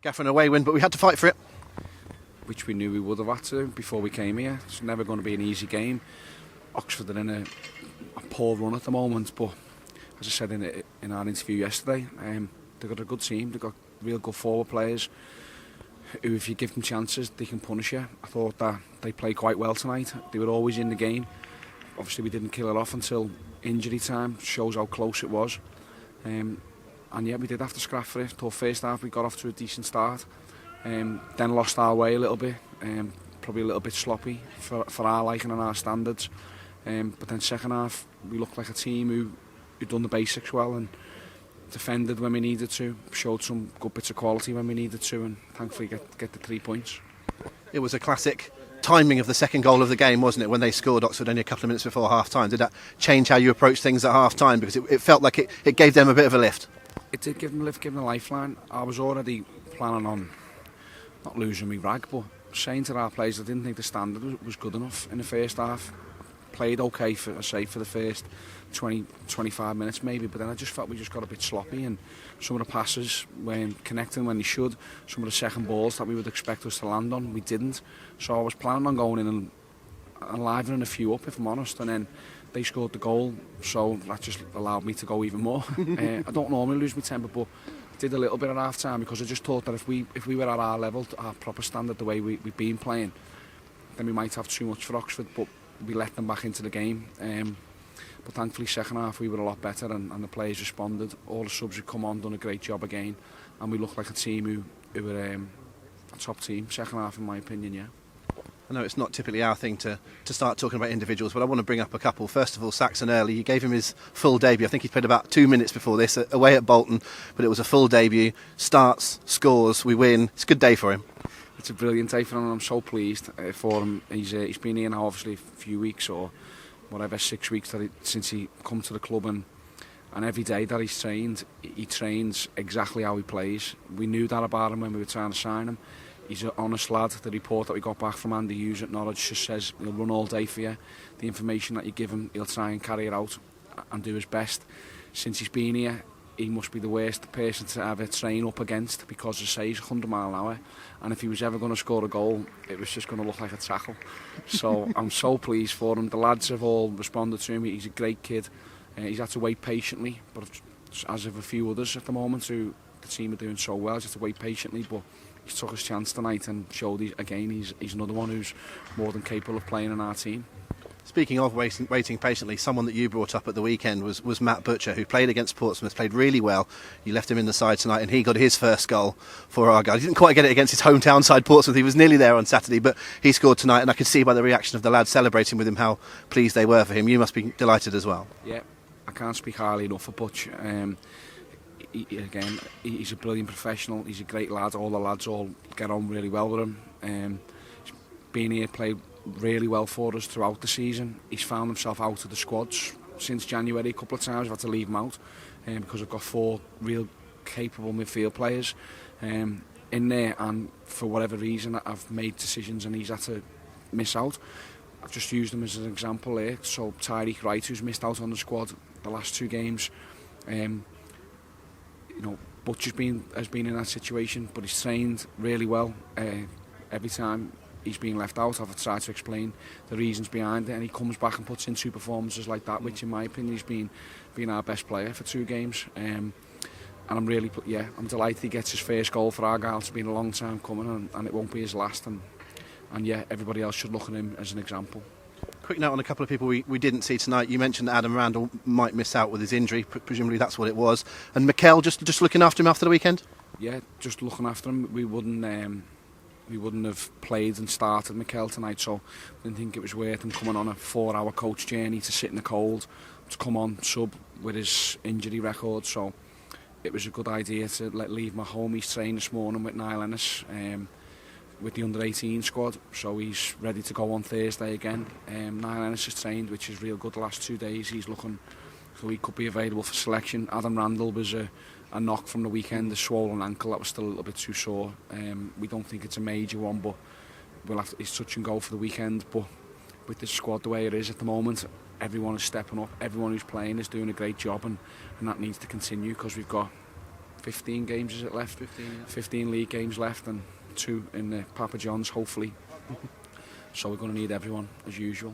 Gaffer, an away win, but we had to fight for it. Which we knew we would have had to before we came here. It's never going to be an easy game. Oxford are in a poor run at the moment, but as I said in our interview yesterday, they've got a good team. They've got real good forward players who, if you give them chances, they can punish you. I thought that they played quite well tonight. They were always in the game. Obviously, we didn't kill it off until injury time. Shows how close it was. And yeah, we did have to scrap for it. Thought first half we got off to a decent start. Then lost our way a little bit. Probably a little bit sloppy for our liking and our standards. But then second half, we looked like a team who done the basics well and defended when we needed to, showed some good bits of quality when we needed to, and thankfully get the 3 points. It was a classic timing of the second goal of the game, wasn't it, when they scored Oxford only a couple of minutes before half-time? Did that change how you approached things at half-time? Because it felt like it gave them a bit of a lift. It did give them a lift, give them a lifeline. I was already planning on not losing me rag, but saying to our players I didn't think the standard was good enough in the first half. Played okay for the first 20-25 minutes maybe, but then I just felt we just got a bit sloppy, and some of the passes weren't connecting when they should. Some of the second balls that we would expect us to land on, we didn't. So I was planning on going in and livening a few up, if I'm honest, and then they scored the goal, so that just allowed me to go even more. I don't normally lose my temper, but I did a little bit at half time because I just thought that if we were at our level, our proper standard, the way we've been playing, then we might have too much for Oxford, but we let them back into the game. But thankfully second half we were a lot better, and the players responded. All the subs had come on, done a great job again, and we looked like a team who were a top team second half, in my opinion. Yeah. I know it's not typically our thing to start talking about individuals, but I want to bring up a couple. First of all, Saxon Early, you gave him his full debut. I think he played about 2 minutes before this, away at Bolton, but it was a full debut. Starts, scores, we win. It's a good day for him. It's a brilliant day for him, and I'm so pleased for him. He's been here now obviously a few weeks or whatever, 6 weeks since he come to the club, and every day that he's trained, he trains exactly how he plays. We knew that about him when we were trying to sign him. He's an honest lad. The report that we got back from Andy Hughes at Norwich just says he'll run all day for you. The information that you give him, he'll try and carry it out and do his best. Since he's been here, he must be the worst person to ever train up against, because as I say, he's 100 mile an hour, and if he was ever going to score a goal, it was just going to look like a tackle. So I'm so pleased for him. The lads have all responded to him. He's a great kid. He's had to wait patiently, but as of a few others at the moment who the team are doing so well, he's had to wait patiently, but he took his chance tonight and showed he's another one who's more than capable of playing in our team. Speaking of waiting patiently, someone that you brought up at the weekend was Matt Butcher, who played against Portsmouth, played really well. You left him in the side tonight, and he got his first goal for Argyle. He didn't quite get it against his hometown side, Portsmouth. He was nearly there on Saturday, but he scored tonight, and I could see by the reaction of the lads celebrating with him how pleased they were for him. You must be delighted as well. Yeah, I can't speak highly enough of Butch. He's a brilliant professional. He's a great lad. All the lads all get on really well with him. He's been here, played really well for us throughout the season. He's found himself out of the squads since January a couple of times. I've had to leave him out because I've got 4 real capable midfield players in there, and for whatever reason I've made decisions and he's had to miss out. I've just used him as an example here. So Tyreek Wright, who's missed out on the squad the last 2 games, Butch has been in that situation, but he's trained really well. Every time he's been left out, I've tried to explain the reasons behind it, and he comes back and puts in 2 performances like that, which in my opinion he's been our best player for 2 games. And I'm delighted he gets his first goal for Argyle. It's been a long time coming, and it won't be his last. And everybody else should look at him as an example. Quick note on a couple of people we didn't see tonight. You mentioned that Adam Randall might miss out with his injury. Presumably that's what it was. And Mikel just looking after him after the weekend? Yeah, just looking after him. We wouldn't have played and started Mikel tonight, so I didn't think it was worth him coming on a 4-hour coach journey to sit in the cold, to come on sub with his injury record. So it was a good idea to leave him at home. He's trained this morning with Niall Ennis, with the under-18 squad, so he's ready to go on Thursday again. Niall Ennis has trained, which is real good the last 2 days. He's looking, so he could be available for selection. Adam Randall was a knock from the weekend, a swollen ankle that was still a little bit too sore. We don't think it's a major one, but it's touch and go for the weekend. But with the squad the way it is at the moment, everyone is stepping up. Everyone who's playing is doing a great job, and that needs to continue, because we've got 15 games is it left? 15, yeah. 15 league games left and 2 in the Papa John's, hopefully. So we're going to need everyone, as usual.